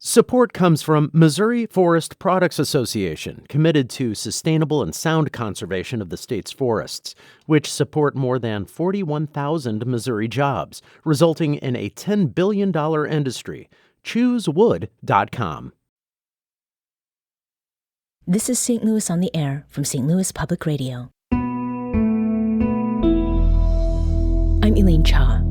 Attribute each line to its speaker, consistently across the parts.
Speaker 1: Support comes from Missouri Forest Products Association, committed to sustainable and sound conservation of the state's forests, which support more than 41,000 Missouri jobs, resulting in a $10 billion industry. ChooseWood.com.
Speaker 2: This is St. Louis on the Air from St. Louis Public Radio. I'm Elaine Cha.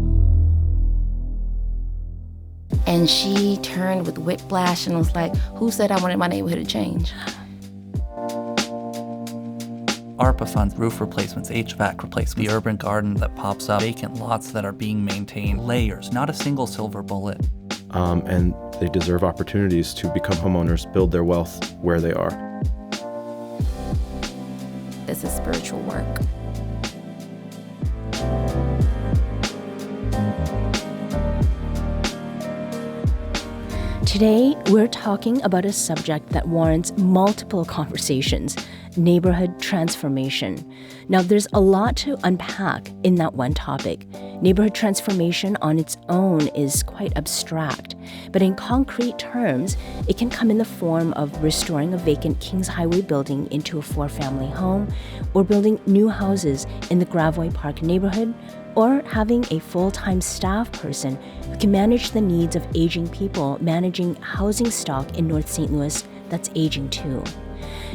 Speaker 3: And she turned with whiplash and was like, who said I wanted my neighborhood to change?
Speaker 4: ARPA funds, roof replacements, HVAC replacements, the urban garden that pops up, vacant lots that are being maintained, layers, not a single silver bullet.
Speaker 5: And they deserve opportunities to become homeowners, build their wealth where they are.
Speaker 3: This is spiritual work.
Speaker 2: Today, we're talking about a subject that warrants multiple conversations: neighborhood transformation. Now, there's a lot to unpack in that one topic. Neighborhood transformation on its own is quite abstract, but in concrete terms, it can come in the form of restoring a vacant Kingshighway building into a 4-family home, or building new houses in the Gravois Park neighborhood, or having a full-time staff person who can manage the needs of aging people, managing housing stock in North St. Louis that's aging too.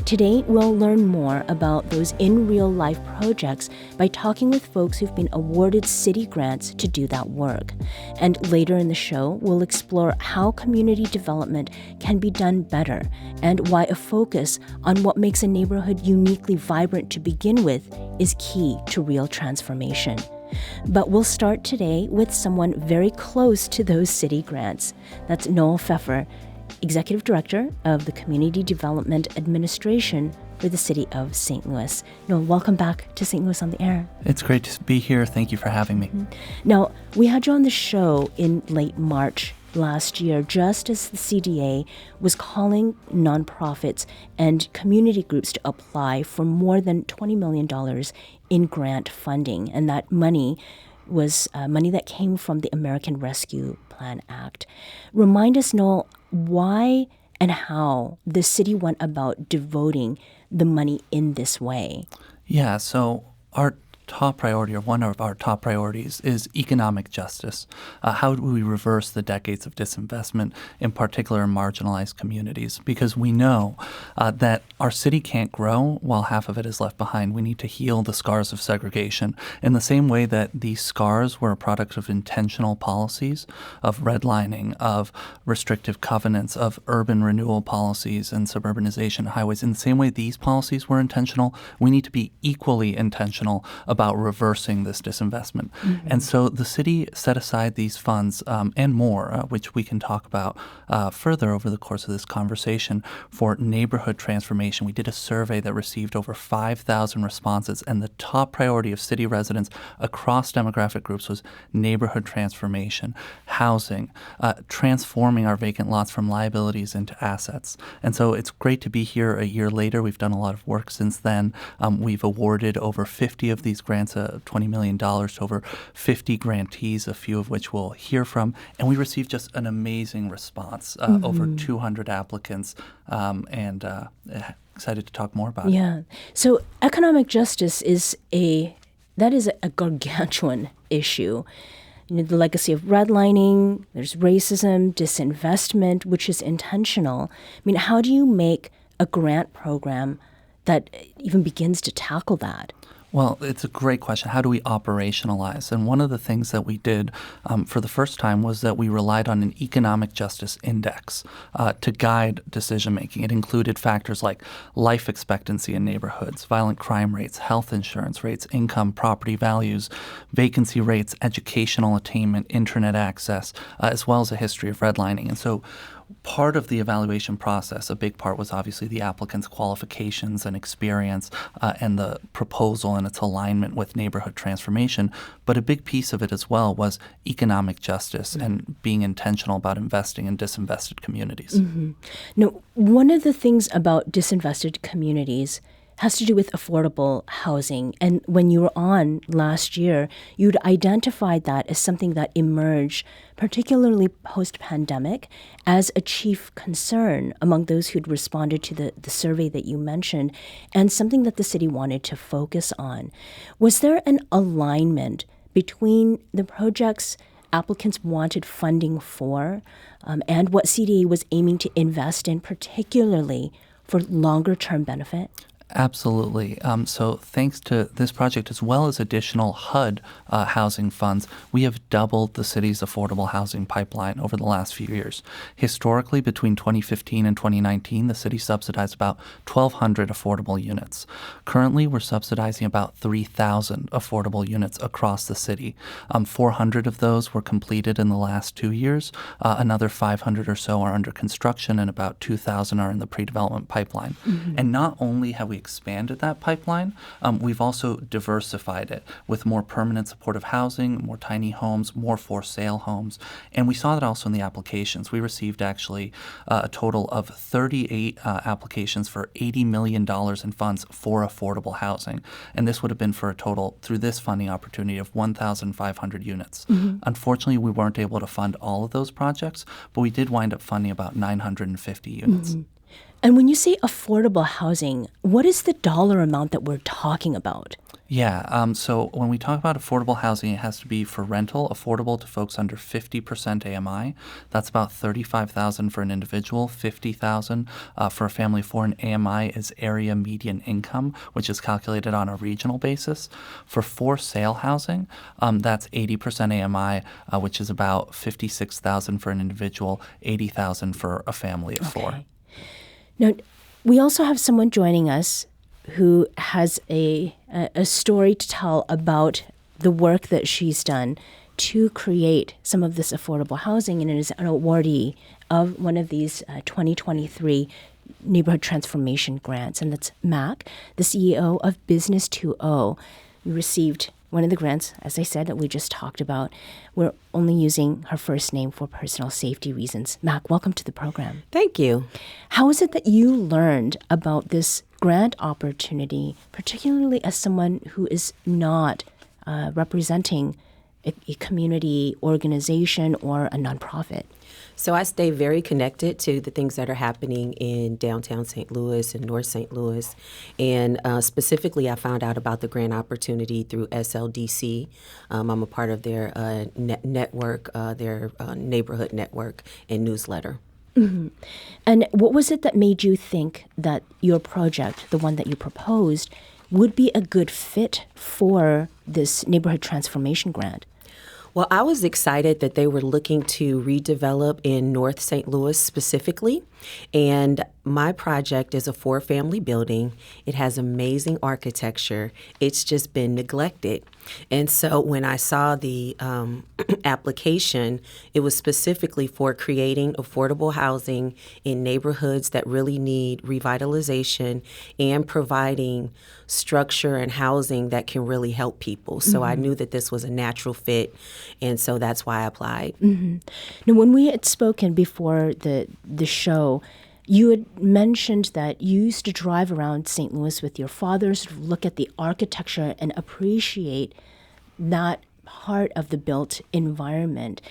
Speaker 2: Today, we'll learn more about those in real-life projects by talking with folks who've been awarded city grants to do that work. And later in the show, we'll explore how community development can be done better and why a focus on what makes a neighborhood uniquely vibrant to begin with is key to real transformation. But we'll start today with someone very close to those city grants. That's Noel Pfeffer, Executive Director of the Community Development Administration for the City of St. Louis. Noel, welcome back to St. Louis on the Air.
Speaker 4: It's great to be here. Thank you for having me.
Speaker 2: Now, we had you on the show in late March last year, just as the CDA was calling nonprofits and community groups to apply for more than $20 million in grant funding. And that money was money that came from the American Rescue Plan Act. Remind us, Noel, why and how the city went about devoting the money in this way.
Speaker 4: Yeah, so our top priority, or one of our top priorities, is economic justice. How do we reverse the decades of disinvestment, in particular in marginalized communities? Because we know that our city can't grow while half of it is left behind. We need to heal the scars of segregation in the same way that these scars were a product of intentional policies, of redlining, of restrictive covenants, of urban renewal policies and suburbanization highways. In the same way these policies were intentional, we need to be equally intentional about reversing this disinvestment. Mm-hmm. And so the city set aside these funds and more, which we can talk about further over the course of this conversation, for neighborhood transformation. We did a survey that received over 5,000 responses, and the top priority of city residents across demographic groups was neighborhood transformation, housing, transforming our vacant lots from liabilities into assets. And so it's great to be here a year later. We've done a lot of work since then. We've awarded over 50 of these grants, $20 million to over 50 grantees, a few of which we'll hear from. And we received just an amazing response, over 200 applicants, and excited to talk more about it.
Speaker 2: Yeah. So economic justice is a gargantuan issue. You know, the legacy of redlining, there's racism, disinvestment, which is intentional. I mean, how do you make a grant program that even begins to tackle that?
Speaker 4: Well, it's a great question. How do we operationalize? And one of the things that we did for the first time was that we relied on an economic justice index to guide decision-making. It included factors like life expectancy in neighborhoods, violent crime rates, health insurance rates, income, property values, vacancy rates, educational attainment, internet access, as well as a history of redlining. And so part of the evaluation process, a big part, was obviously the applicant's qualifications and experience and the proposal and its alignment with neighborhood transformation. But a big piece of it as well was economic justice and being intentional about investing in disinvested communities.
Speaker 2: Mm-hmm. Now, one of the things about disinvested communities has to do with affordable housing. And when you were on last year, you'd identified that as something that emerged, particularly post-pandemic, as a chief concern among those who'd responded to the survey that you mentioned, and something that the city wanted to focus on. Was there an alignment between the projects applicants wanted funding for and what CDA was aiming to invest in, particularly for longer-term benefit?
Speaker 4: Absolutely. So thanks to this project, as well as additional HUD housing funds, we have doubled the city's affordable housing pipeline over the last few years. Historically, between 2015 and 2019, the city subsidized about 1,200 affordable units. Currently, we're subsidizing about 3,000 affordable units across the city. 400 of those were completed in the last 2 years. Another 500 or so are under construction, and about 2,000 are in the pre-development pipeline. Mm-hmm. And not only have we expanded that pipeline, we've also diversified it with more permanent supportive housing, more tiny homes, more for-sale homes. And we saw that also in the applications. We received actually a total of 38 applications for $80 million in funds for affordable housing. And this would have been for a total, through this funding opportunity, of 1,500 units. Mm-hmm. Unfortunately, we weren't able to fund all of those projects, but we did wind up funding about 950 units.
Speaker 2: Mm-hmm. And when you say affordable housing, what is the dollar amount that we're talking about?
Speaker 4: Yeah, so when we talk about affordable housing, it has to be for rental, affordable to folks under 50% AMI. That's about $35,000 for an individual, $50,000 for a family of four. And AMI is area median income, which is calculated on a regional basis. For sale housing, that's 80% AMI, which is about $56,000 for an individual, $80,000 for a family of four.
Speaker 2: Now, we also have someone joining us who has a story to tell about the work that she's done to create some of this affordable housing, and is an awardee of one of these 2023 neighborhood transformation grants, and that's Mac, the CEO of Business 2.0. We received one of the grants, as I said, that we just talked about. We're only using her first name for personal safety reasons. Mac, welcome to the program.
Speaker 6: Thank you.
Speaker 2: How is it that you learned about this grant opportunity, particularly as someone who is not representing a community organization or a nonprofit?
Speaker 6: So I stay very connected to the things that are happening in downtown St. Louis and North St. Louis. And specifically, I found out about the grant opportunity through SLDC. I'm a part of their network, their neighborhood network and newsletter.
Speaker 2: Mm-hmm. And what was it that made you think that your project, the one that you proposed, would be a good fit for this neighborhood transformation grant?
Speaker 6: Well, I was excited that they were looking to redevelop in North St. Louis specifically. And my project is a 4-family building. It has amazing architecture. It's just been neglected. And so when I saw the application, it was specifically for creating affordable housing in neighborhoods that really need revitalization and providing structure and housing that can really help people. So I knew that this was a natural fit, and so that's why I applied.
Speaker 2: Mm-hmm. Now, when we had spoken before the show, you had mentioned that you used to drive around St. Louis with your father, sort of look at the architecture and appreciate that part of the built environment.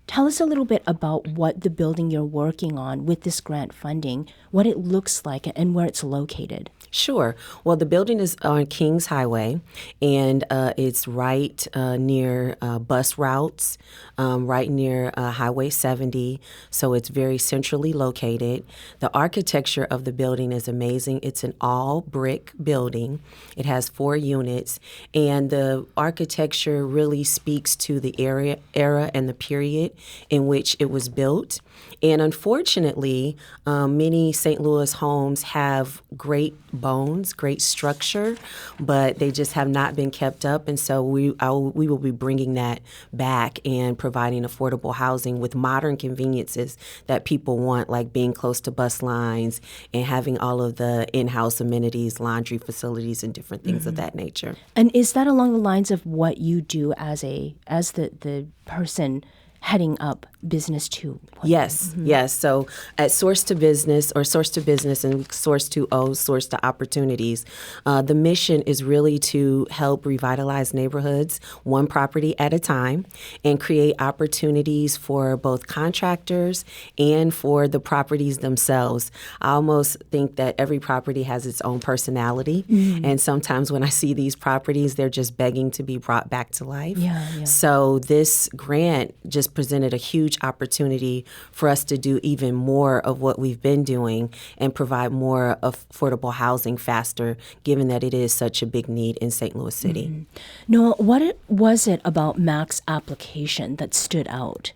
Speaker 2: Tell us a little bit about what the building you're working on with this grant funding, what it looks like, and where it's located.
Speaker 6: Sure. Well, the building is on Kingshighway, and it's right near bus routes, right near Highway 70, so it's very centrally located. The architecture of the building is amazing. It's an all-brick building. It has 4 units, and the architecture really speaks to the era and the period in which it was built. And unfortunately, many St. Louis homes have great bones, great structure, but they just have not been kept up. And so we will be bringing that back and providing affordable housing with modern conveniences that people want, like being close to bus lines and having all of the in-house amenities, laundry facilities, and different things of that nature.
Speaker 2: And is that along the lines of what you do as the person heading up business too.
Speaker 6: Yes, yes. So at Source to Business or Source to Business and Source to O, Source to Opportunities, the mission is really to help revitalize neighborhoods one property at a time and create opportunities for both contractors and for the properties themselves. I almost think that every property has its own personality. And sometimes when I see these properties, they're just begging to be brought back to life.
Speaker 2: Yeah.
Speaker 6: So this grant just presented a huge opportunity for us to do even more of what we've been doing and provide more affordable housing faster, given that it is such a big need in St. Louis City.
Speaker 2: Noah, what was it about Mac's application that stood out?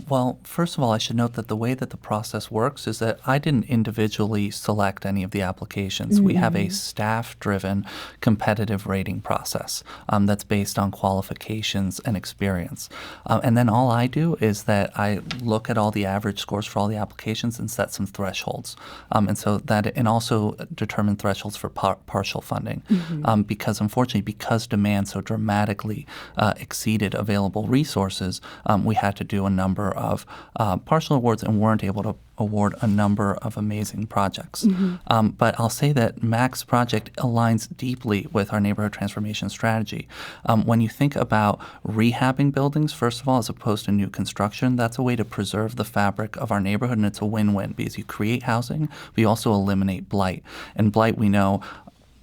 Speaker 4: Well, first of all, I should note that the way that the process works is that I didn't individually select any of the applications. We have a staff-driven competitive rating process that's based on qualifications and experience. And then all I do is that I look at all the average scores for all the applications and set some thresholds. And also determine thresholds for partial funding. Because unfortunately, because demand so dramatically exceeded available resources, we had to do a number of partial awards and weren't able to award a number of amazing projects. But I'll say that Mac's project aligns deeply with our neighborhood transformation strategy. When you think about rehabbing buildings, first of all, as opposed to new construction, that's a way to preserve the fabric of our neighborhood, and it's a win-win because you create housing, but you also eliminate blight. And blight, we know,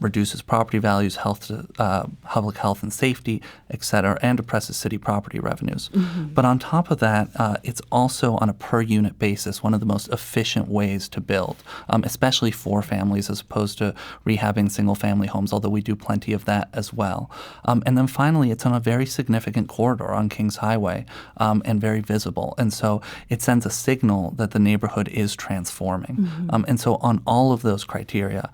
Speaker 4: reduces property values, public health and safety, et cetera, and depresses city property revenues. But on top of that, it's also on a per-unit basis one of the most efficient ways to build, especially for families as opposed to rehabbing single-family homes, although we do plenty of that as well. And then finally, it's on a very significant corridor on Kings Highway and very visible. And so it sends a signal that the neighborhood is transforming. And so on all of those criteria,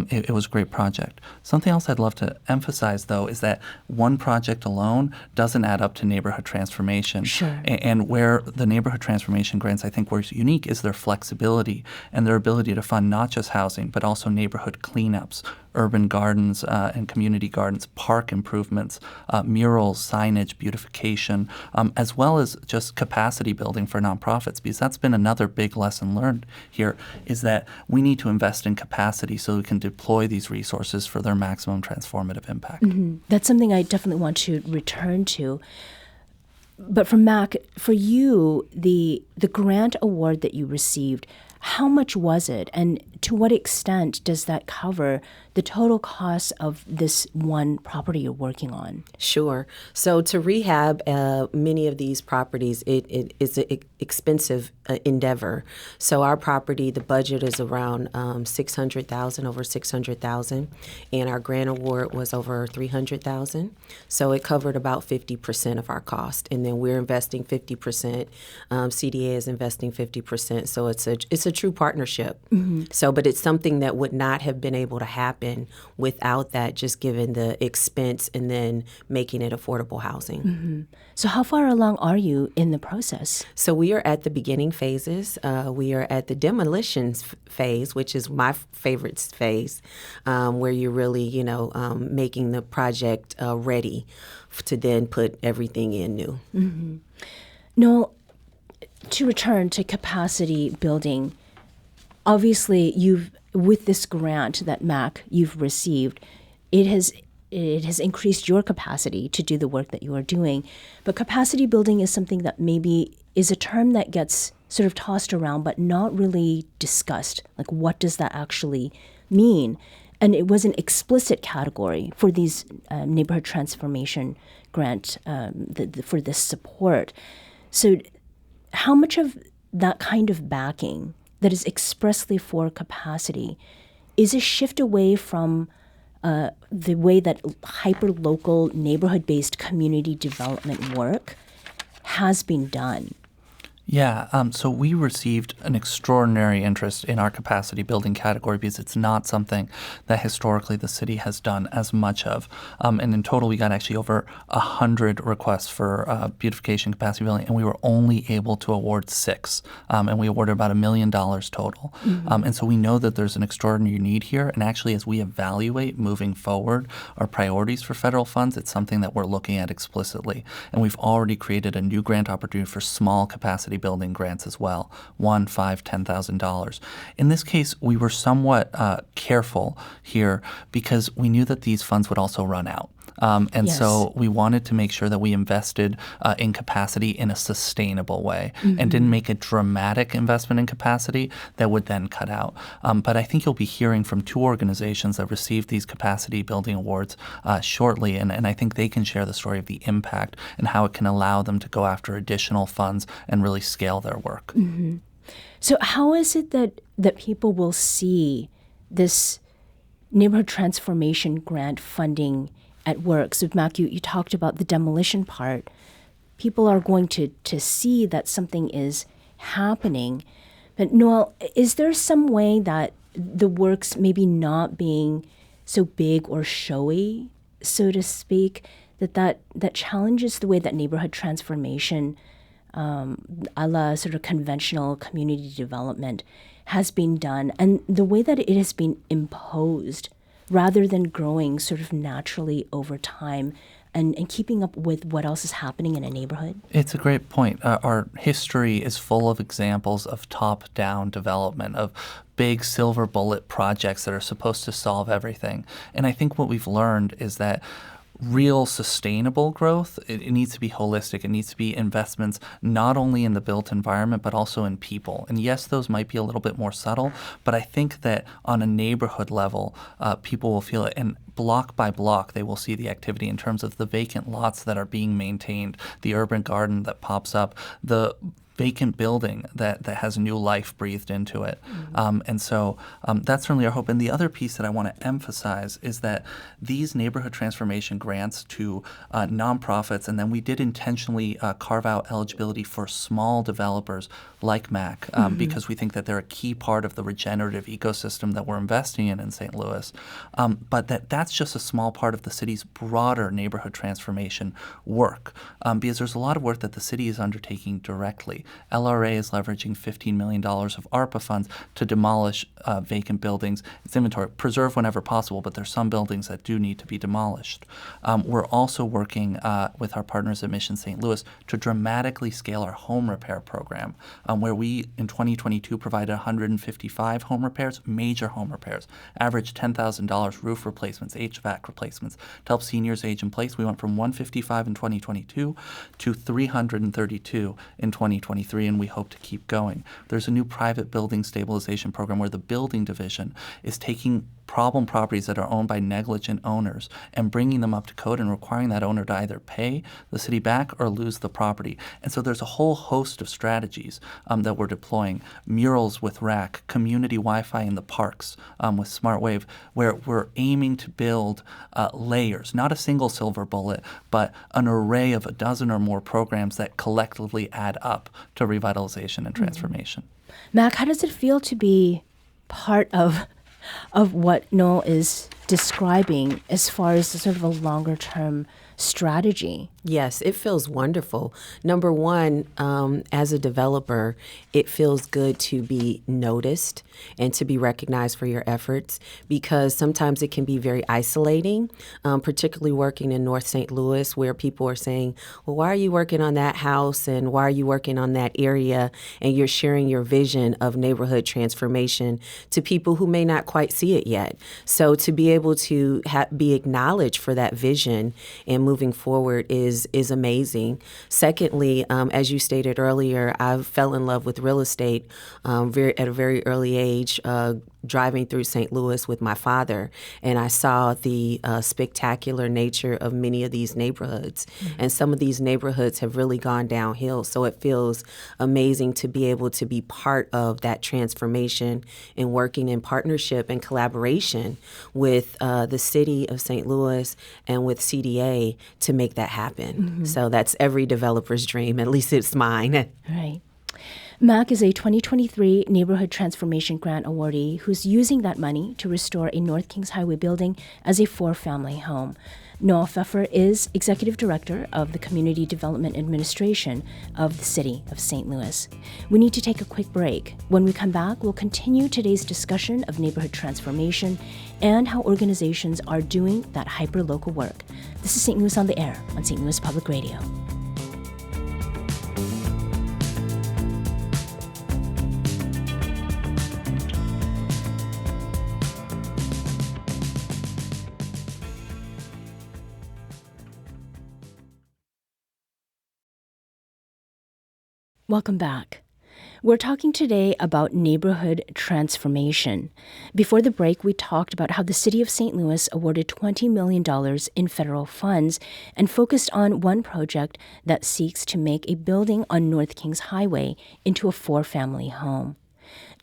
Speaker 4: it was a great project. Something else I'd love to emphasize, though, is that one project alone doesn't add up to neighborhood transformation.
Speaker 2: Sure.
Speaker 4: And where the neighborhood transformation grants, I think, were unique is their flexibility and their ability to fund not just housing, but also neighborhood cleanups, urban gardens and community gardens, park improvements, murals, signage, beautification, as well as just capacity building for nonprofits, because that's been another big lesson learned here, is that we need to invest in capacity so we can deploy these resources for their maximum transformative impact.
Speaker 2: That's something I definitely want to return to. But for Mac, for you, the grant award that you received, how much was it, and to what extent does that cover the total cost of this one property you're working on?
Speaker 6: Sure. So to rehab many of these properties, it is an expensive endeavor. So our property, the budget is around $600,000, over $600,000, and our grant award was over $300,000. So it covered about 50% of our cost, and then we're investing 50%. CDA is investing 50%. So it's a true partnership. So, but it's something that would not have been able to happen without that, just given the expense and then making it affordable housing.
Speaker 2: So how far along are you in the process?
Speaker 6: So we are at the beginning phases. We are at the demolitions phase, which is my favorite phase, where you're really, making the project ready to then put everything in new.
Speaker 2: No, to return to capacity building, obviously with this grant that Mac you've received, it has increased your capacity to do the work that you are doing. But capacity building is something that maybe is a term that gets sort of tossed around but not really discussed. Like, what does that actually mean? And it was an explicit category for these neighborhood transformation grant for this support. So how much of that kind of backing that is expressly for capacity is a shift away from the way that hyper-local, neighborhood-based community development work has been done?
Speaker 4: Yeah, so we received an extraordinary interest in our capacity building category because it's not something that historically the city has done as much of. And in total, we got actually over 100 requests for beautification capacity building, and we were only able to award 6. And we awarded about $1 million total. And so we know that there's an extraordinary need here. And actually, as we evaluate moving forward our priorities for federal funds, it's something that we're looking at explicitly. And we've already created a new grant opportunity for small capacity capacity building grants as well, $1,000, $5,000, $10,000. In this case, we were somewhat careful here because we knew that these funds would also run out. So we wanted to make sure that we invested in capacity in a sustainable way and didn't make a dramatic investment in capacity that would then cut out. But I think you'll be hearing from two organizations that received these capacity building awards shortly, and I think they can share the story of the impact and how it can allow them to go after additional funds and really scale their work.
Speaker 2: Mm-hmm. So how is it that people will see this neighborhood transformation grant funding at work? So, Mac, you talked about the demolition part. People are going to see that something is happening. But, Noel, is there some way that the works maybe not being so big or showy, so to speak, that challenges the way that neighborhood transformation, a la sort of conventional community development, has been done, and the way that it has been imposed rather than growing sort of naturally over time and keeping up with what else is happening in a neighborhood?
Speaker 4: It's a great point. Our history is full of examples of top-down development, of big silver bullet projects that are supposed to solve everything. And I think what we've learned is that real sustainable growth, it needs to be holistic. It needs to be investments not only in the built environment, but also in people. And yes, those might be a little bit more subtle, but I think that on a neighborhood level, people will feel it. And block by block, they will see the activity in terms of the vacant lots that are being maintained, the urban garden that pops up, the vacant building that has new life breathed into it. And so that's certainly our hope. And the other piece that I want to emphasize is that these neighborhood transformation grants to nonprofits, and then we did intentionally carve out eligibility for small developers like MAC because we think that they're a key part of the regenerative ecosystem that we're investing in St. Louis. But that's just a small part of the city's broader neighborhood transformation work because there's a lot of work that the city is undertaking directly. LRA is leveraging $15 million of ARPA funds to demolish vacant buildings. Its inventory, preserve whenever possible, but there's some buildings that do need to be demolished. We're also working with our partners at Mission St. Louis to dramatically scale our home repair program, where we, in 2022, provided 155 home repairs, major home repairs, average $10,000 roof replacements, HVAC replacements. To help seniors age in place, we went from 155 in 2022 to 332 in 2023, and we hope to keep going. There's a new private building stabilization program where the building division is taking problem properties that are owned by negligent owners and bringing them up to code and requiring that owner to either pay the city back or lose the property. And so there's a whole host of strategies that we're deploying. Murals with RAC, community Wi-Fi in the parks with SmartWave, where we're aiming to build layers, not a single silver bullet, but an array of a dozen or more programs that collectively add up to revitalization and transformation.
Speaker 2: Mac, how does it feel to be part of what Noel is describing as far as sort of a longer term strategy?
Speaker 6: Yes, it feels wonderful. Number one, as a developer, it feels good to be noticed and to be recognized for your efforts because sometimes it can be very isolating, particularly working in North St. Louis where people are saying, well, why are you working on that house and why are you working on that area? And you're sharing your vision of neighborhood transformation to people who may not quite see it yet. So to be able to be acknowledged for that vision and moving forward is amazing. Secondly, as you stated earlier, I fell in love with real estate at a very early age, driving through St. Louis with my father, and I saw the spectacular nature of many of these neighborhoods. And some of these neighborhoods have really gone downhill, so it feels amazing to be able to be part of that transformation and working in partnership and collaboration with the city of St. Louis and with CDA to make that happen. So that's every developer's dream, at least it's mine.
Speaker 2: Right. Mac is a 2023 Neighborhood Transformation Grant awardee who's using that money to restore a North Kingshighway building as a 4-family home. Noel Pfeffer is Executive Director of the Community Development Administration of the City of St. Louis. We need to take a quick break. When we come back, we'll continue today's discussion of neighborhood transformation and how organizations are doing that hyper-local work. This is St. Louis on the Air on St. Louis Public Radio. Welcome back. We're talking today about neighborhood transformation. Before the break, we talked about how the City of St. Louis awarded $20 million in federal funds and focused on one project that seeks to make a building on North Kingshighway into a 4-family home.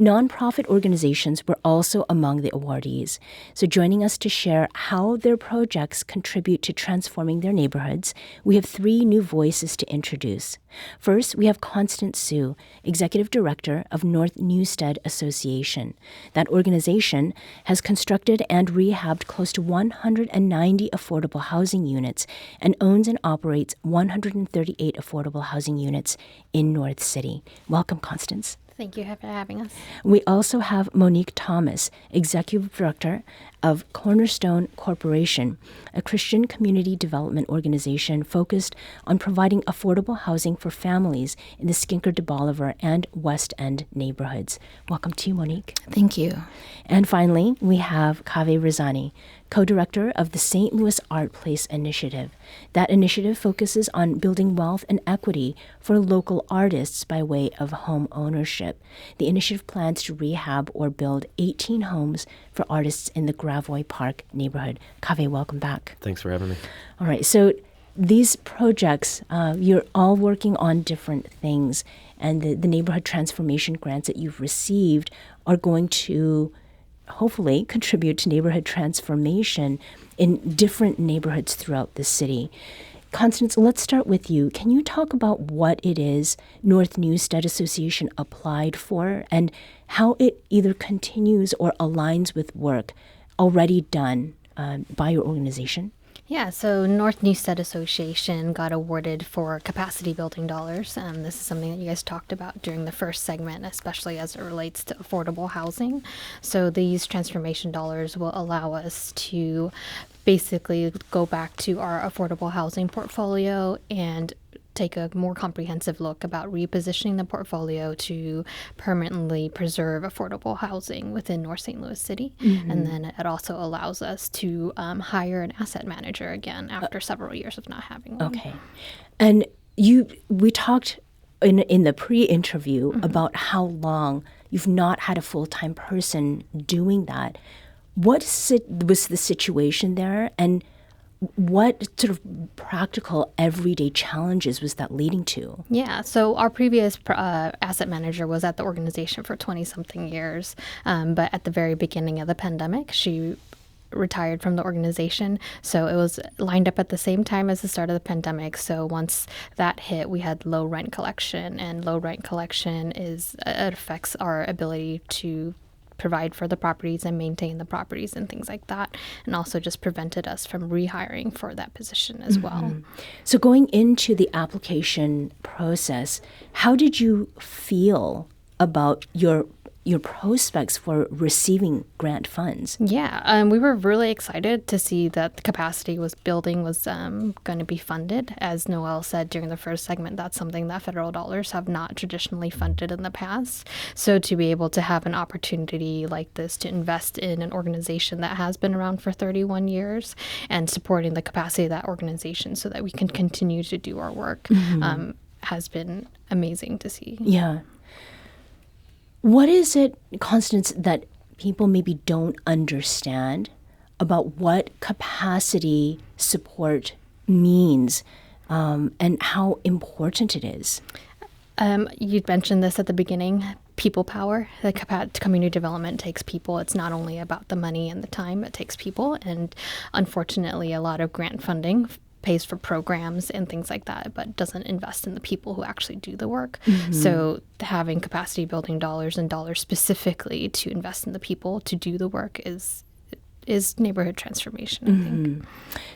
Speaker 2: Nonprofit organizations were also among the awardees. So joining us to share how their projects contribute to transforming their neighborhoods, we have 3 new voices to introduce. First, we have Constance Sue, Executive Director of North Newstead Association. That organization has constructed and rehabbed close to 190 affordable housing units and owns and operates 138 affordable housing units in North City. Welcome, Constance.
Speaker 7: Thank you for having us.
Speaker 2: We also have Monique Thomas, Executive Director of Cornerstone Corporation, a Christian community development organization focused on providing affordable housing for families in the Skinker de Bolivar and West End neighborhoods. Welcome to you, Monique.
Speaker 3: Thank you.
Speaker 2: And finally, we have Kaveh Rezani, co-director of the St. Louis Art Place Initiative. That initiative focuses on building wealth and equity for local artists by way of home ownership. The initiative plans to rehab or build 18 homes for artists in the Gravois Park neighborhood. Kaveh, welcome back.
Speaker 5: Thanks for having me.
Speaker 2: All right, so these projects, you're all working on different things, and the neighborhood transformation grants that you've received are going to hopefully contribute to neighborhood transformation in different neighborhoods throughout the city. Constance, let's start with you. Can you talk about what it is North Newstead Association applied for and how it either continues or aligns with work already done by your organization?
Speaker 7: Yeah, so North Newstead Association got awarded for capacity building dollars. This is something that you guys talked about during the first segment, especially as it relates to affordable housing. So these transformation dollars will allow us to basically go back to our affordable housing portfolio and take a more comprehensive look about repositioning the portfolio to permanently preserve affordable housing within North St. Louis City. Mm-hmm. And then it also allows us to hire an asset manager again after several years of not having one.
Speaker 2: Okay. And we talked in the pre-interview mm-hmm. about how long you've not had a full-time person doing that. What was the situation there, and what sort of practical everyday challenges was that leading to?
Speaker 7: Yeah, so our previous asset manager was at the organization for 20-something years, but at the very beginning of the pandemic, she retired from the organization. So it was lined up at the same time as the start of the pandemic. So once that hit, we had low rent collection, and low rent collection it affects our ability to provide for the properties and maintain the properties and things like that, and also just prevented us from rehiring for that position as mm-hmm. well.
Speaker 2: So going into the application process, how did you feel about your prospects for receiving grant funds?
Speaker 7: Yeah, we were really excited to see that the capacity building was going to be funded. As Noelle said during the first segment, that's something that federal dollars have not traditionally funded in the past. So to be able to have an opportunity like this to invest in an organization that has been around for 31 years and supporting the capacity of that organization so that we can continue to do our work mm-hmm. Has been amazing to see.
Speaker 2: Yeah. What is it, Constance, that people maybe don't understand about what capacity support means and how important it is?
Speaker 7: You mentioned this at the beginning, people power. The community development takes people. It's not only about the money and the time, it takes people. And unfortunately, a lot of grant funding pays for programs and things like that, but doesn't invest in the people who actually do the work. Mm-hmm. So having capacity building dollars and dollars specifically to invest in the people to do the work is neighborhood transformation, I think.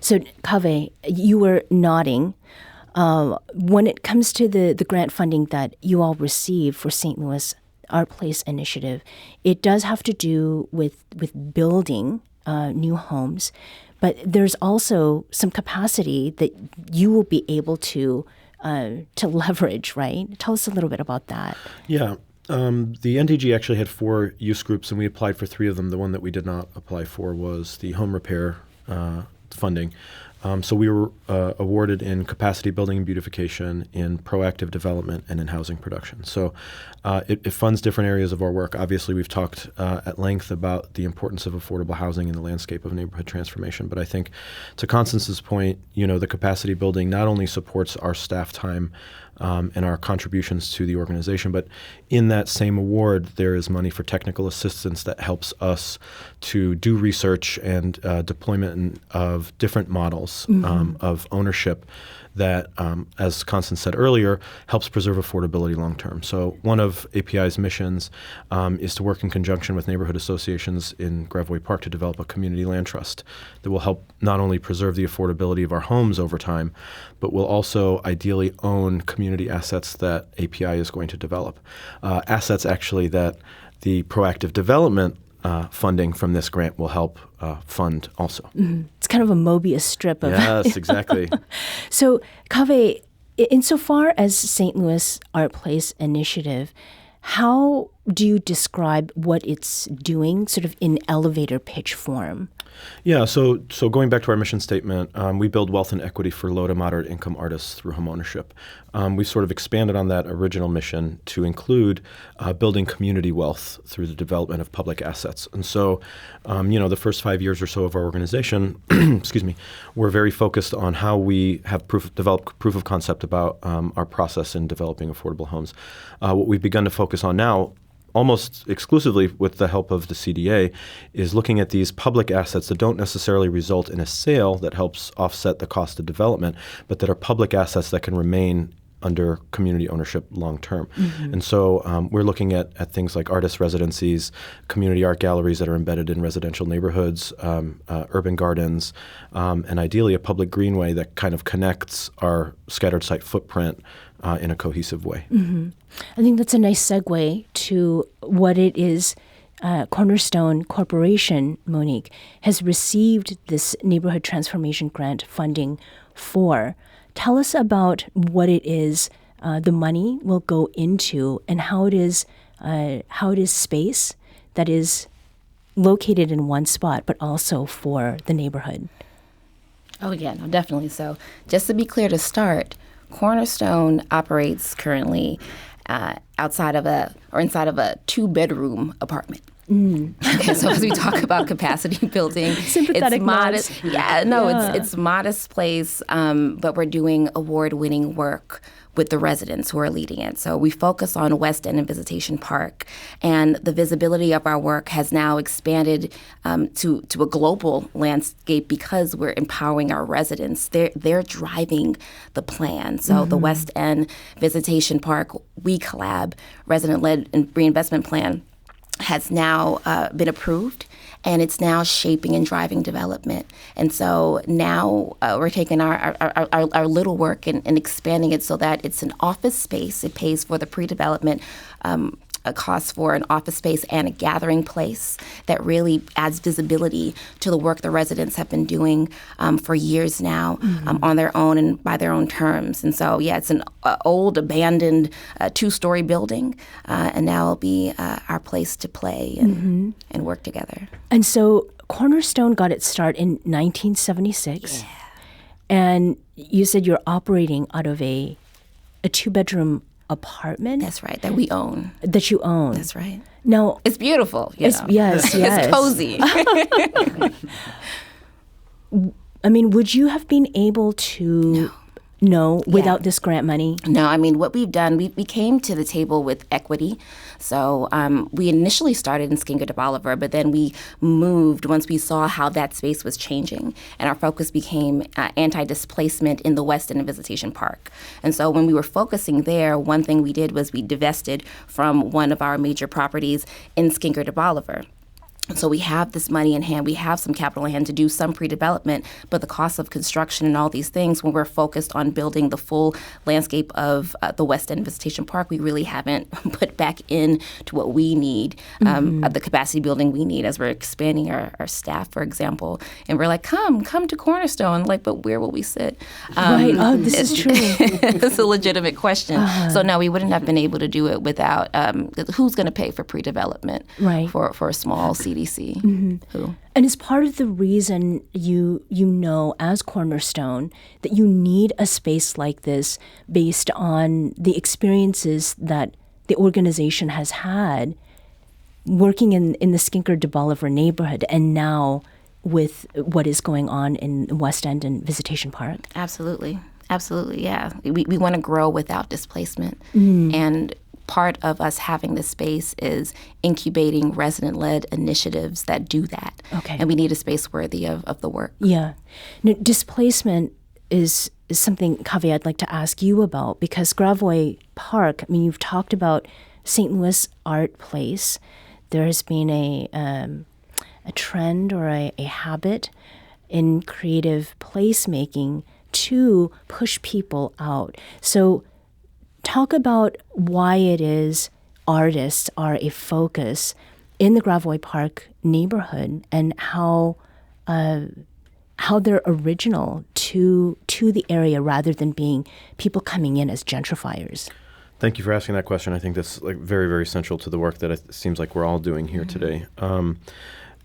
Speaker 2: So Kaveh, you were nodding. When it comes to the grant funding that you all receive for St. Louis Art Place Initiative, it does have to do with building new homes. But there's also some capacity that you will be able to leverage, right? Tell us a little bit about that.
Speaker 5: Yeah. The NDG actually had 4 use groups, and we applied for 3 of them. The one that we did not apply for was the home repair funding. So we were awarded in capacity building and beautification, in proactive development, and in housing production. So it funds different areas of our work. Obviously, we've talked at length about the importance of affordable housing in the landscape of neighborhood transformation. But I think, to Constance's point, the capacity building not only supports our staff time and our contributions to the organization, but in that same award, there is money for technical assistance that helps us to do research and deployment of different models of ownership that, as Constance said earlier, helps preserve affordability long term. So one of API's missions is to work in conjunction with neighborhood associations in Grevway Park to develop a community land trust that will help not only preserve the affordability of our homes over time, but will also ideally own community assets that API is going to develop. Assets actually that the proactive development funding from this grant will help fund also.
Speaker 2: It's kind of a Mobius strip of
Speaker 5: Yes, exactly.
Speaker 2: So, Kaveh, insofar as St. Louis Art Place Initiative, how do you describe what it's doing sort of in elevator pitch form?
Speaker 5: Yeah, so going back to our mission statement, we build wealth and equity for low to moderate income artists through homeownership. We sort of expanded on that original mission to include building community wealth through the development of public assets. And so, the first 5 years or so of our organization, we're very focused on how we have developed proof of concept about our process in developing affordable homes. What we've begun to focus on now, almost exclusively with the help of the CDA, is looking at these public assets that don't necessarily result in a sale that helps offset the cost of development, but that are public assets that can remain under community ownership long term. And so we're looking at things like artist residencies, community art galleries that are embedded in residential neighborhoods, urban gardens, and ideally a public greenway that kind of connects our scattered site footprint in a cohesive way.
Speaker 2: I think that's a nice segue to what it is Cornerstone Corporation, Monique, has received this neighborhood transformation grant funding for. Tell us about what it is the money will go into and how it is space that is located in one spot, but also for the neighborhood.
Speaker 3: Oh, yeah, no, definitely. So just to be clear to start, Cornerstone operates currently inside of a 2-bedroom apartment. Okay, so as we talk about capacity building,
Speaker 2: Sympathetic
Speaker 3: it's modest.
Speaker 2: nods.
Speaker 3: It's modest place, but we're doing award-winning work with the residents who are leading it. So we focus on West End and Visitation Park, and the visibility of our work has now expanded to a global landscape because we're empowering our residents. They're driving the plan. So the West End Visitation Park We Collab resident-led reinvestment plan has now been approved, and it's now shaping and driving development. And so now we're taking our little work and expanding it so that it's an office space. It pays for the pre-development a cost for an office space and a gathering place that really adds visibility to the work the residents have been doing for years now on their own and by their own terms. And so, it's an old, abandoned 2-story building, and now it'll be our place to play and work together.
Speaker 2: And so Cornerstone got its start in 1976. Yeah. And you said you're operating out of a 2-bedroom apartment?
Speaker 3: That's right, that we own.
Speaker 2: That you own.
Speaker 3: That's right.
Speaker 2: Now,
Speaker 3: it's beautiful.
Speaker 2: Yes.
Speaker 3: It's cozy.
Speaker 2: I mean, would you have been able to... No, without this grant money?
Speaker 3: No, I mean, what we've done, we came to the table with equity. So we initially started in Skinger to Bolivar, but then we moved once we saw how that space was changing. And our focus became anti-displacement in the West End and Visitation Park. And so when we were focusing there, one thing we did was we divested from one of our major properties in Skinger to Bolivar. So we have this money in hand, we have some capital in hand to do some pre-development, but the cost of construction and all these things, when we're focused on building the full landscape of the West End Visitation Park, we really haven't put back in to what we need, the capacity building we need as we're expanding our staff, for example. And we're like, come to Cornerstone, but where will we sit?
Speaker 2: Right, this is true.
Speaker 3: It's a legitimate question. So no, we wouldn't have been able to do it without, who's going to pay for pre-development for a small CDA UDC. Who?
Speaker 2: And is part of the reason you know as Cornerstone that you need a space like this based on the experiences that the organization has had working in the Skinker de Bolivar neighborhood and now with what is going on in West End and Visitation Park?
Speaker 3: Absolutely. Absolutely, yeah. We want to grow without displacement. And part of us having this space is incubating resident-led initiatives that do that.
Speaker 2: Okay.
Speaker 3: And we need a space worthy of the work.
Speaker 2: Yeah. Now, displacement is something, Kaveh, I'd like to ask you about because Gravois Park, I mean, you've talked about St. Louis Art Place. There has been a trend or a habit in creative placemaking to push people out. So talk about why it is artists are a focus in the Gravois Park neighborhood and how they're original to the area rather than being people coming in as gentrifiers.
Speaker 5: Thank you for asking that question. I think that's very, very central to the work that it seems like we're all doing here today.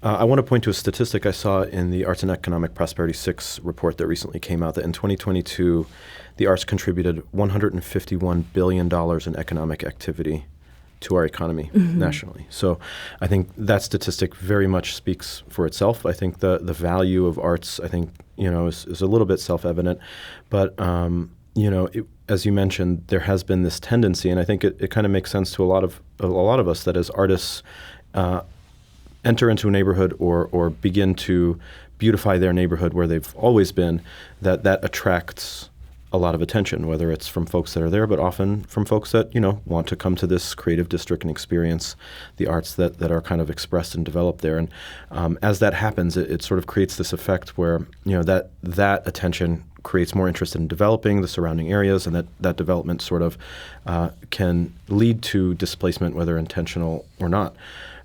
Speaker 5: I want to point to a statistic I saw in the Arts and Economic Prosperity 6 report that recently came out that in 2022, the arts contributed $151 billion in economic activity to our economy nationally. So I think that statistic very much speaks for itself. I think the value of arts, I think, is a little bit self-evident. But, as you mentioned, there has been this tendency, and I think it kind of makes sense to a lot of us that as artists enter into a neighborhood or begin to beautify their neighborhood where they've always been, that attracts a lot of attention, whether it's from folks that are there, but often from folks that, want to come to this creative district and experience the arts that are kind of expressed and developed there. And as that happens, it sort of creates this effect where, that attention creates more interest in developing the surrounding areas, and that development sort of can lead to displacement, whether intentional or not.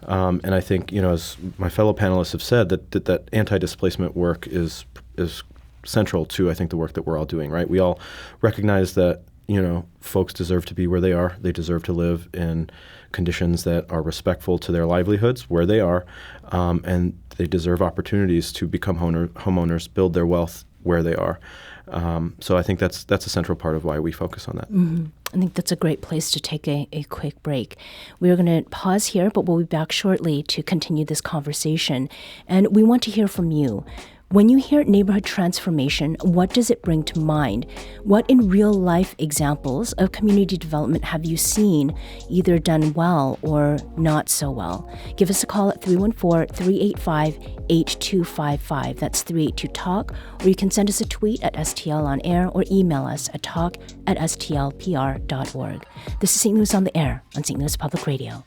Speaker 5: And I think, as my fellow panelists have said, that anti-displacement work is central to, I think, the work that we're all doing, right? We all recognize that, folks deserve to be where they are. They deserve to live in conditions that are respectful to their livelihoods where they are, and they deserve opportunities to become homeowners, build their wealth where they are. So I think that's a central part of why we focus on that.
Speaker 2: I think that's a great place to take a quick break. We're going to pause here, but we'll be back shortly to continue this conversation. And we want to hear from you. When you hear neighborhood transformation, what does it bring to mind? What in real life examples of community development have you seen either done well or not so well? Give us a call at 314-385-8255. That's 382-TALK. Or you can send us a tweet at STL on air or email us at talk@stlpr.org. This is St. Louis on the Air on St. Louis Public Radio.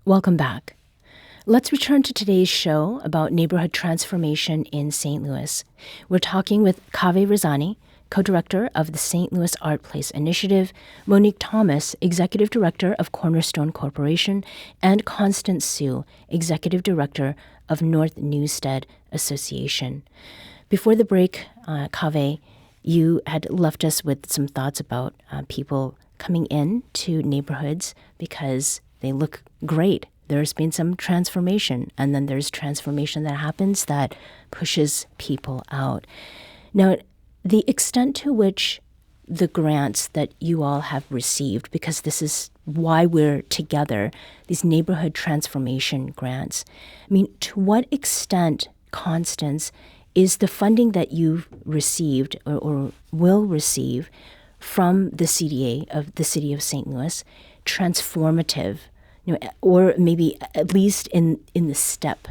Speaker 2: Welcome back. Let's return to today's show about neighborhood transformation in St. Louis. We're talking with Kaveh Rezani, co-director of the St. Louis Art Place Initiative, Monique Thomas, executive director of Cornerstone Corporation, and Constance Sue, executive director of North Newstead Association. Before the break, Kaveh, you had left us with some thoughts about people coming in to neighborhoods because they look great. There's been some transformation, and then there's transformation that happens that pushes people out. Now, the extent to which the grants that you all have received, because this is why we're together, these neighborhood transformation grants, I mean, to what extent, Constance, is the funding that you've received or will receive from the CDA of the City of St. Louis transformative, or maybe at least in the step,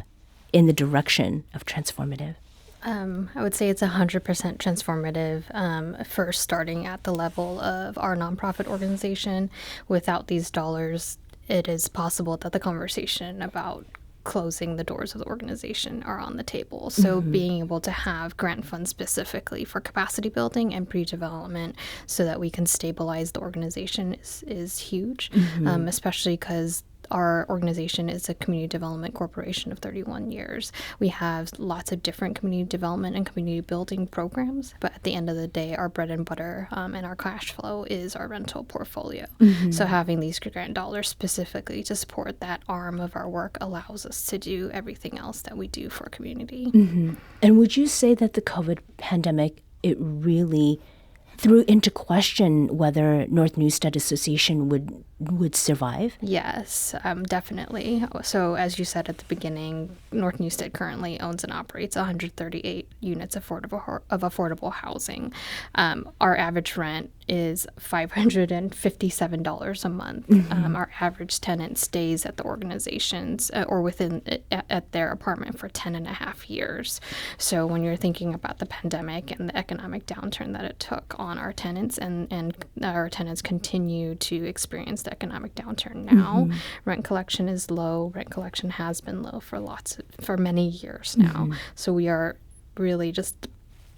Speaker 2: in the direction of transformative?
Speaker 7: I would say it's 100% transformative. First, starting at the level of our nonprofit organization. Without these dollars, it is possible that the conversation about closing the doors of the organization are on the table. So being able to have grant funds specifically for capacity building and pre-development so that we can stabilize the organization is huge, especially because our organization is a community development corporation of 31 years. We have lots of different community development and community building programs, but at the end of the day, our bread and butter and our cash flow is our rental portfolio. So having these grant dollars specifically to support that arm of our work allows us to do everything else that we do for our community.
Speaker 2: And would you say that the COVID pandemic, it really threw into question whether North Newstead Association would survive?
Speaker 7: Yes, definitely. So as you said at the beginning, North Newstead currently owns and operates 138 units of affordable housing. Our average rent is $557 a month. Our average tenant stays at the organizations or within at their apartment for 10 and a half years. So when you're thinking about the pandemic and the economic downturn that it took on our tenants, and our tenants continue to experience the economic downturn now. Rent collection is low. Rent collection has been low for many years now. So we are really just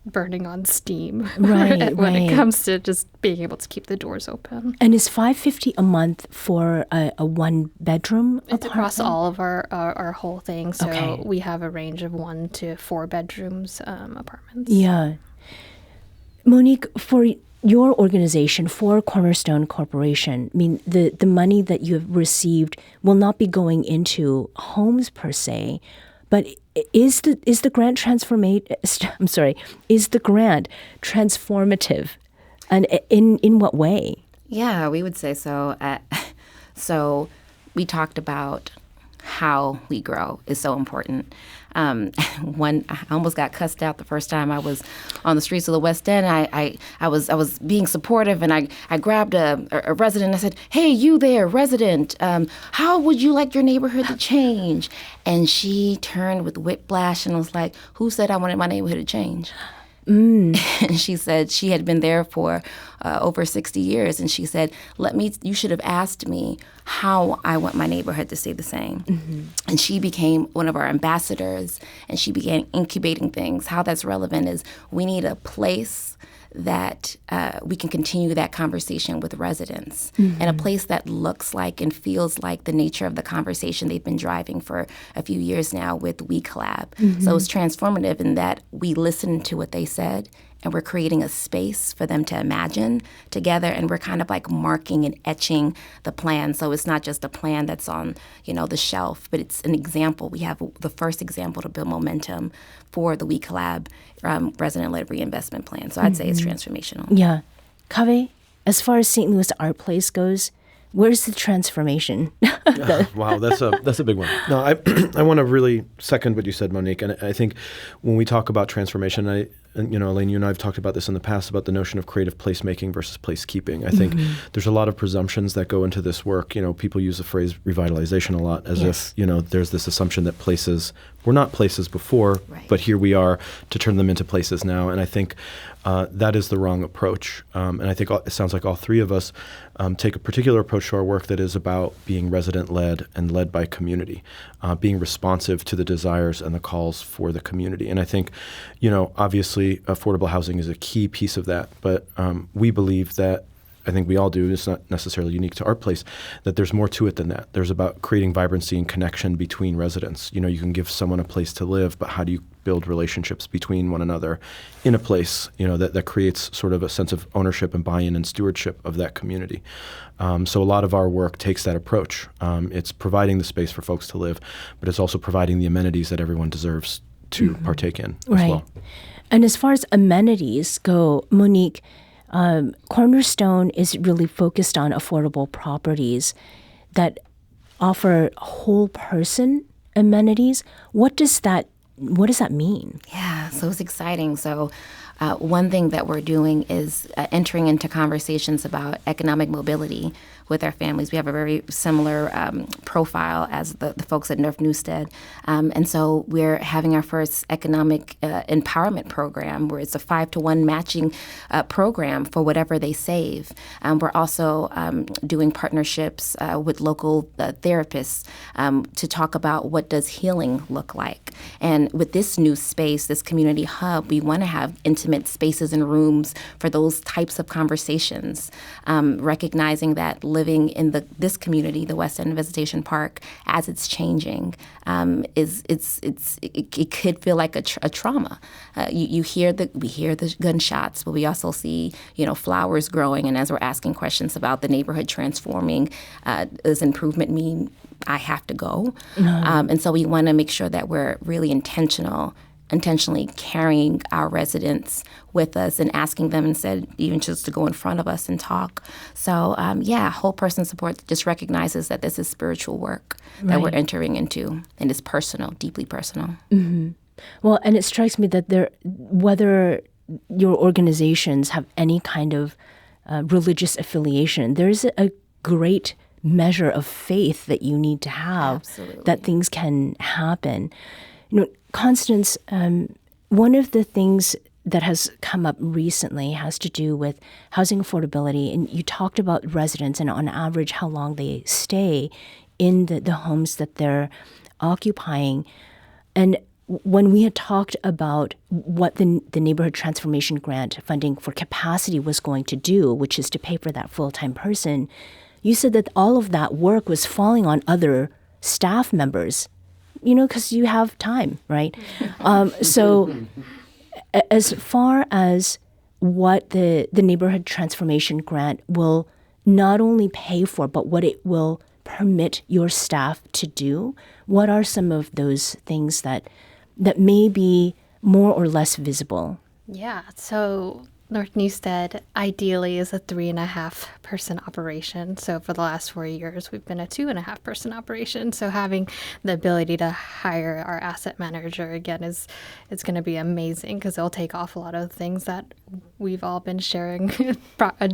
Speaker 7: burning on steam when it comes to just being able to keep the doors open.
Speaker 2: And is $550 a month for a one-bedroom
Speaker 7: It's
Speaker 2: apartment?
Speaker 7: across all of our whole thing. So we have a range of 1 to 4 bedrooms apartments.
Speaker 2: Yeah. Monique, for your organization, for Cornerstone Corporation, I mean, the money that you have received will not be going into homes per se, but is the grant transformative, and in what way?
Speaker 3: Yeah, we would say so. So we talked about how we grow is so important. I almost got cussed out the first time I was on the streets of the West End. I was being supportive, and I grabbed a resident. I said, "Hey, you there, resident, how would you like your neighborhood to change?" And she turned with whiplash and was like, "Who said I wanted my neighborhood to change?" And she said she had been there for over 60 years. And she said, you should have asked me how I want my neighborhood to stay the same. And she became one of our ambassadors, and she began incubating things. How that's relevant is we need a place that we can continue that conversation with residents, and a place that looks like and feels like the nature of the conversation they've been driving for a few years now with We Collab. So it's transformative in that we listened to what they said, and we're creating a space for them to imagine together, and we're kind of like marking and etching the plan. So it's not just a plan that's on, the shelf, but it's an example. We have the first example to build momentum for the We Collab resident-led reinvestment plan. So I'd say it's transformational.
Speaker 2: Yeah. Kaveh, as far as St. Louis Art Place goes, where's the transformation?
Speaker 5: Wow, that's a big one. No, I want to really second what you said, Monique. And I think when we talk about transformation, Elaine, you and I have talked about this in the past about the notion of creative placemaking versus placekeeping. I think there's a lot of presumptions that go into this work. People use the phrase revitalization a lot as if, there's this assumption that places were not places before, but here we are to turn them into places now. And I think that is the wrong approach. And I think it sounds like all three of us take a particular approach to our work that is about being resident-led and led by community, being responsive to the desires and the calls for the community. And I think, obviously affordable housing is a key piece of that, but we believe that, I think we all do, it's not necessarily unique to our place, that there's more to it than that. There's about creating vibrancy and connection between residents. You can give someone a place to live, but how do you build relationships between one another in a place, that creates sort of a sense of ownership and buy-in and stewardship of that community. So a lot of our work takes that approach. It's providing the space for folks to live, but it's also providing the amenities that everyone deserves to partake in as well.
Speaker 2: And as far as amenities go, Monique, Cornerstone is really focused on affordable properties that offer whole person amenities. What does that mean?
Speaker 3: Yeah, so it's exciting. So One thing that we're doing is entering into conversations about economic mobility with our families. We have a very similar profile as the folks at North Newstead. And so we're having our first economic empowerment program where it's a 5-to-1 matching program for whatever they save. We're also doing partnerships with local therapists to talk about what does healing look like. And with this new space, this community hub, we want to have intimate spaces and rooms for those types of conversations, recognizing that living in this community, the West End Visitation Park, as it's changing, it could feel like a trauma. We hear the gunshots, but we also see flowers growing. And as we're asking questions about the neighborhood transforming, does improvement mean I have to go? And so we want to make sure that we're really intentionally carrying our residents with us and asking them instead even just to go in front of us and talk. So whole person support just recognizes that this is spiritual work that we're entering into, and it's personal, deeply personal.
Speaker 2: Mm-hmm. Well, and it strikes me that whether your organizations have any kind of religious affiliation, there's a great measure of faith that you need to have.
Speaker 3: Absolutely. That
Speaker 2: things can happen. Constance, one of the things that has come up recently has to do with housing affordability. And you talked about residents and on average how long they stay in the homes that they're occupying. And when we had talked about what the Neighborhood Transformation Grant funding for capacity was going to do, which is to pay for that full-time person, you said that all of that work was falling on other staff members, because you have time, right? So as far as what the Neighborhood Transformation Grant will not only pay for, but what it will permit your staff to do, what are some of those things that may be more or less visible?
Speaker 7: Yeah, so North Newstead ideally is a 3.5-person operation. So for the last 4 years, we've been a 2.5-person operation. So having the ability to hire our asset manager again it's going to be amazing because it'll take off a lot of things that we've all been sharing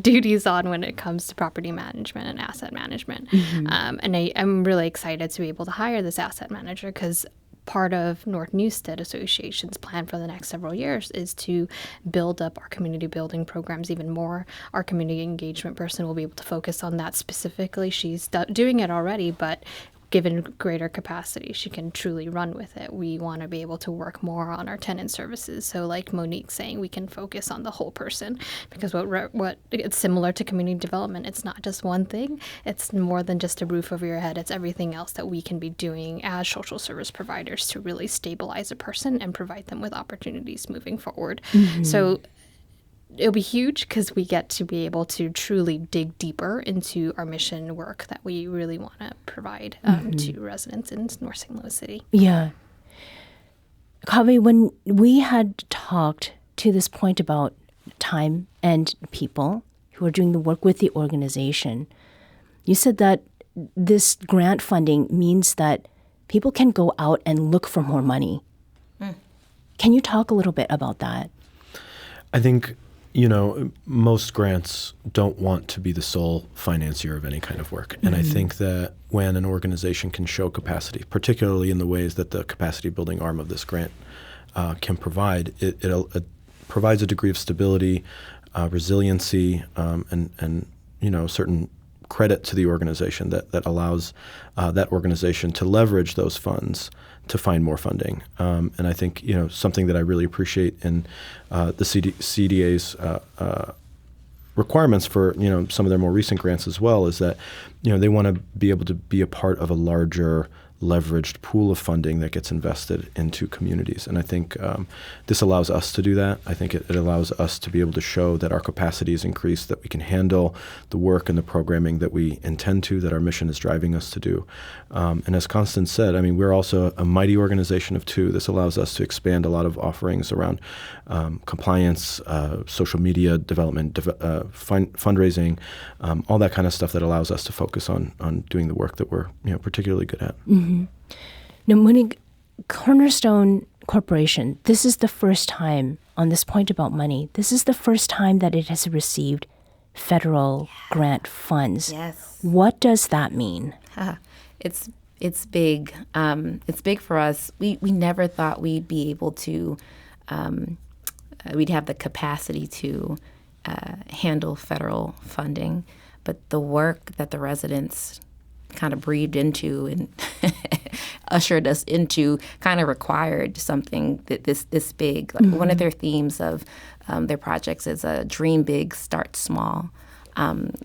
Speaker 7: duties on when it comes to property management and asset management. Mm-hmm. And I'm really excited to be able to hire this asset manager because part of North Newstead Association's plan for the next several years is to build up our community building programs even more. Our community engagement person will be able to focus on that specifically. She's doing it already, but given greater capacity, she can truly run with it. We want to be able to work more on our tenant services. So like Monique's saying, we can focus on the whole person because what it's similar to community development. It's not just one thing. It's more than just a roof over your head. It's everything else that we can be doing as social service providers to really stabilize a person and provide them with opportunities moving forward. Mm-hmm. So it'll be huge because we get to be able to truly dig deeper into our mission work that we really want to provide to residents in North St. Louis City.
Speaker 2: Yeah. Kaveh, when we had talked to this point about time and people who are doing the work with the organization, you said that this grant funding means that people can go out and look for more money. Can you talk a little bit about that?
Speaker 5: I think most grants don't want to be the sole financier of any kind of work. And I think that when an organization can show capacity, particularly in the ways that the capacity building arm of this grant can provide, it provides a degree of stability, resiliency, and certain credit to the organization that allows that organization to leverage those funds to find more funding. And I think, something that I really appreciate in the CDA's requirements for, some of their more recent grants as well is that, they want to be able to be a part of a larger leveraged pool of funding that gets invested into communities. And I think this allows us to do that. I think it allows us to be able to show that our capacity is increased, that we can handle the work and the programming that we intend to, that our mission is driving us to do. And as Constance said, we're also a mighty organization of two. This allows us to expand a lot of offerings around compliance, social media development, fundraising, all that kind of stuff that allows us to focus on doing the work that we're particularly good at.
Speaker 2: Mm-hmm. Now, Monique, Cornerstone Corporation, this is the first time, on this point about money, this is the first time that it has received federal grant funds.
Speaker 3: Yes.
Speaker 2: What does that mean?
Speaker 3: It's big. It's big for us. We never thought we'd be able to, we'd have the capacity to handle federal funding. But the work that the residents kind of breathed into and ushered us into kind of required something that this big. Like one of their themes of their projects is dream big, start small.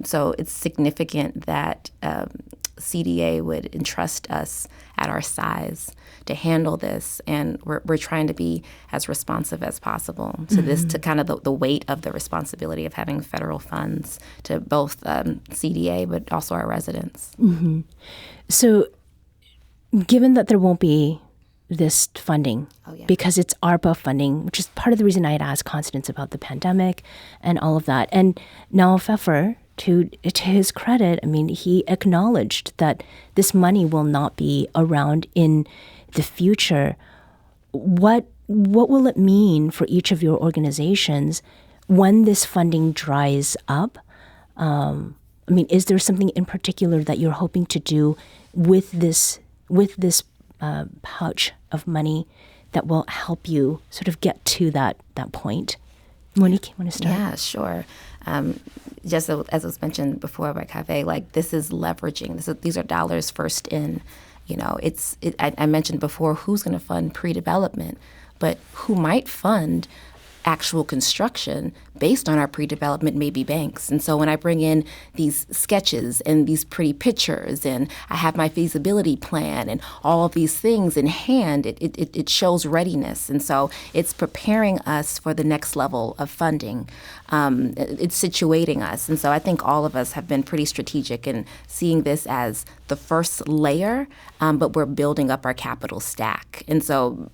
Speaker 3: So it's significant that CDA would entrust us at our size to handle this, and we're trying to be as responsive as possible to this, to kind of the weight of the responsibility of having federal funds to both CDA but also our residents.
Speaker 2: So given that there won't be this funding, because it's ARPA funding, which is part of the reason I had asked Constance about the pandemic and all of that. And now Pfeffer, to his credit, I mean, he acknowledged that this money will not be around in the future. What will it mean for each of your organizations when this funding dries up? I mean, is there something in particular that you're hoping to do with this pouch of money that will help you sort of get to that point? Monique, you want to start?
Speaker 3: Yeah, sure. Just as was mentioned before by Cave, like this is leveraging. These are dollars first in. You know, I mentioned before who's going to fund pre-development, but who might fund actual construction based on our pre-development may be banks. And so when I bring in these sketches and these pretty pictures and I have my feasibility plan and all of these things in hand, it shows readiness. And so it's preparing us for the next level of funding. It's situating us. And so I think all of us have been pretty strategic in seeing this as the first layer, but we're building up our capital stack. And so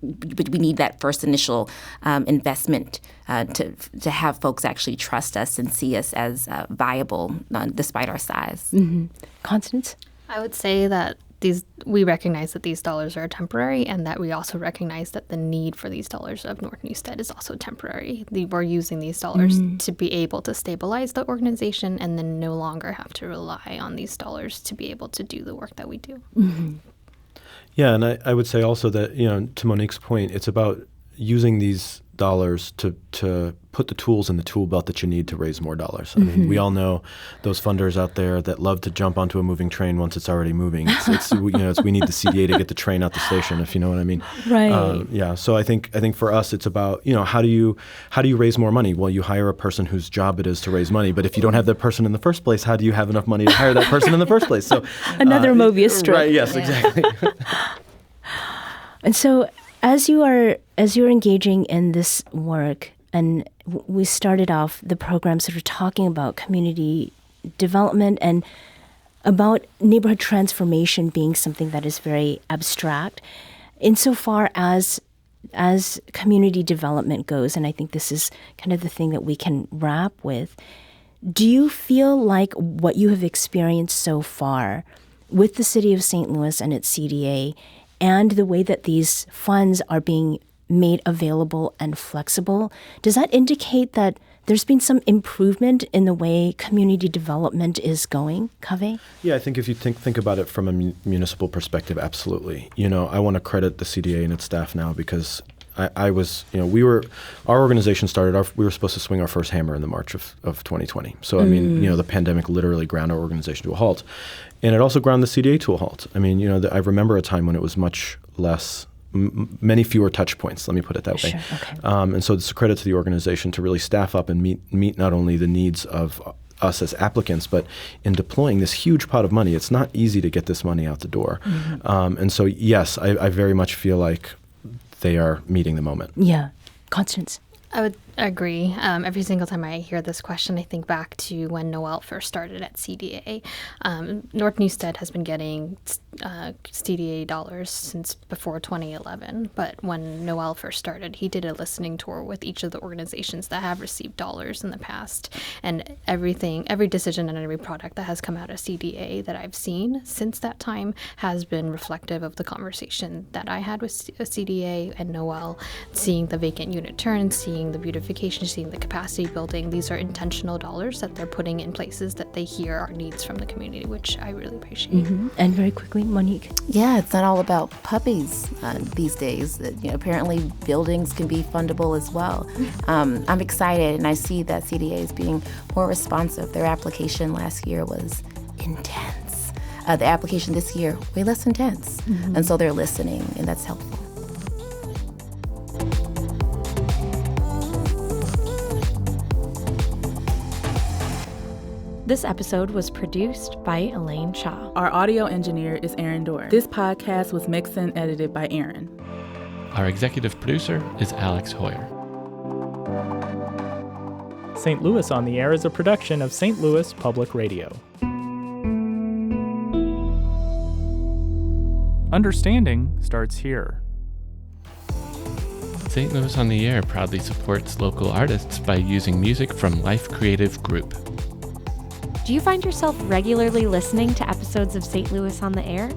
Speaker 3: but we need that first initial investment to have folks actually trust us and see us as viable despite our size.
Speaker 2: Constance?
Speaker 7: I would say that we recognize that these dollars are temporary, and that we also recognize that the need for these dollars of North Newstead is also temporary. We're using these dollars to be able to stabilize the organization and then no longer have to rely on these dollars to be able to do the work that we do.
Speaker 5: Yeah, and I would say also that, you know, to Monique's point, it's about using these dollars to put the tools in the tool belt that you need to raise more dollars. I mean, we all know those funders out there that love to jump onto a moving train once it's already moving. We need the CDA to get the train out the station, if you know what I mean.
Speaker 2: Right.
Speaker 5: Yeah. So I think for us, it's about, you know, how do you raise more money? Well, you hire a person whose job it is to raise money. But if you don't have that person in the first place, how do you have enough money to hire that person in the first place? So
Speaker 2: another Mobius strip.
Speaker 5: Right. Yes. Exactly.
Speaker 2: And so as you're engaging in this work, and we started off the program sort of talking about community development and about neighborhood transformation being something that is very abstract, insofar as community development goes, and I think this is kind of the thing that we can wrap with, do you feel like what you have experienced so far with the City of St. Louis and its CDA and the way that these funds are being made available and flexible, does that indicate that there's been some improvement in the way community development is going, Cave? Yeah,
Speaker 5: I think if you think about it from a municipal perspective, absolutely. You know, I want to credit the CDA and its staff now because I was, you know, our organization started, we were supposed to swing our first hammer in the March of 2020. So, I mean, you know, the pandemic literally ground our organization to a halt. And it also ground the CDA to a halt. I mean, you know, I remember a time when it was much less, many fewer touch points, let me put it that way.
Speaker 2: Sure, okay.
Speaker 5: And so it's a credit to the organization to really staff up and meet not only the needs of us as applicants, but in deploying this huge pot of money. It's not easy to get this money out the door. And so, yes, I very much feel like they are meeting the moment.
Speaker 2: Yeah. Constance?
Speaker 7: I would Agree. Every single time I hear this question, I think back to when Noel first started at CDA. North Newstead has been getting CDA dollars since before 2011, but when Noel first started, he did a listening tour with each of the organizations that have received dollars in the past, and every decision and every product that has come out of CDA that I've seen since that time has been reflective of the conversation that I had with CDA and Noel, seeing the vacant unit turn, seeing the beautification, seeing the capacity building. These are intentional dollars that they're putting in places that they hear are needs from the community, which I really appreciate.
Speaker 2: And very quickly, Monique.
Speaker 3: Yeah, it's not all about puppies these days. Apparently buildings can be fundable as well. I'm excited, and I see that CDA is being more responsive. Their application last year was intense. The application this year, way less intense. And so they're listening, and that's helpful.
Speaker 8: This episode was produced by Elaine Shaw.
Speaker 9: Our audio engineer is Aaron Dorr. This podcast was mixed and edited by Aaron.
Speaker 10: Our executive producer is Alex Hoyer.
Speaker 11: St. Louis on the Air is a production of St. Louis Public Radio. Understanding starts here.
Speaker 10: St. Louis on the Air proudly supports local artists by using music from Life Creative Group.
Speaker 8: Do you find yourself regularly listening to episodes of St. Louis on the Air?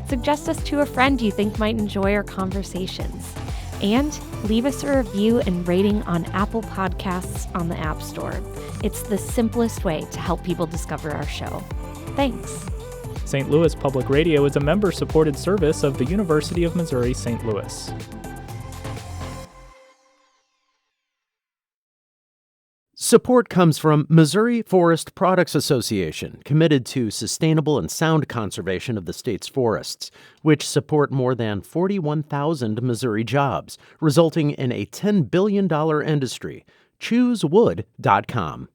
Speaker 8: Suggest us to a friend you think might enjoy our conversations. And leave us a review and rating on Apple Podcasts on the App Store. It's the simplest way to help people discover our show. Thanks.
Speaker 11: St. Louis Public Radio is a member-supported service of the University of Missouri St. Louis.
Speaker 1: Support comes from Missouri Forest Products Association, committed to sustainable and sound conservation of the state's forests, which support more than 41,000 Missouri jobs, resulting in a $10 billion industry. ChooseWood.com.